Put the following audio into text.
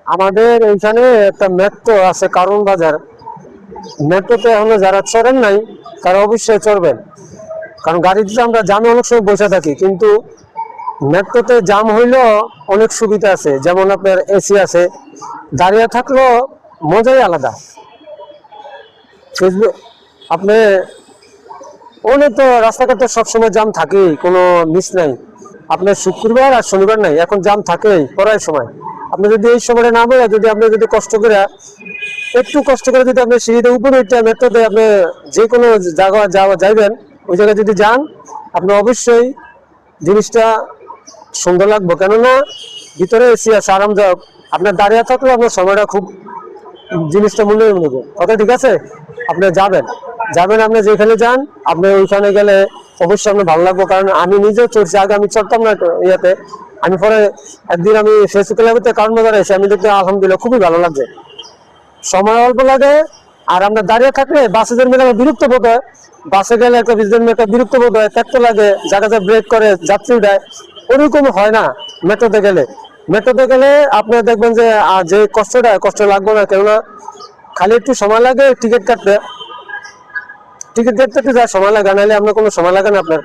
আমাদের এইখানে একটা মেট্রো আছে কারণ বাজার। মেট্রোতে এখনো যারা চড়েন নাই তারা অবশ্যই চড়বেন, কারণ গাড়িতে আমরা জামে অনেক সময় বসে থাকি, কিন্তু মেট্রোতে জাম হইলেও অনেক সুবিধা আছে, যেমন আপনার এসি আছে, দাঁড়িয়ে থাকলেও মজাই আলাদা। ফেসবুক আপনি অনেক তো রাস্তাঘাটে সবসময় জাম থাকেই, কোনো মিস নাই। আপনার শুক্রবার আর শনিবার নাই, এখন জাম থাকেই পড়ার সময়। আপনি যদি এই সময়টা না বেরোয়, যদি আপনি যদি একটু কষ্ট করে যদি আপনি সিঁড়িতে উপরে উঠে মেট্রোতে আপনি যে কোনো জায়গা যাইবেন, ওই জায়গায় যদি যান, আপনি অবশ্যই জিনিসটা সুন্দর লাগবে। কেননা ভিতরে এসি আছে, আরামদায়ক। আপনার দাঁড়িয়ে থাকলেও আপনার সময়টা খুব জিনিসটা মূল্যায়ন নেবে। কথা ঠিক আছে? আপনি যাবেন যাবেন আপনি যেখানে যান, আপনি ওইখানে গেলে অবশ্যই আপনার ভালো লাগবে। কারণ আমি নিজেও চড়ছি, আগে আমি চড়তাম না ইয়াতে। আমি পরে একদিন আমি ফেসবুকে লাগাতে কারণ বাজারে এসে আমি দেখতে আলহামদুলিল্লাহ খুবই ভালো লাগছে। সময় অল্প লাগে, আর আমরা দাঁড়িয়ে থাকলে বাসে যেমন বিরক্ত বোধ হয়, বাসে গেলে একটা বিরক্ত বোধ হয়, ত্যাক্ত লাগে, জায়গাতে ব্রেক করে যাত্রী উঠায়, ওরকম হয় না মেট্রোতে গেলে। মেট্রোতে গেলে আপনি দেখবেন যে যে কষ্ট লাগবে না, কেননা খালি একটু সময় লাগে টিকিট কাটতে একটু যা সময় লাগে, নাহলে আপনার কোনো সময় লাগে না আপনার।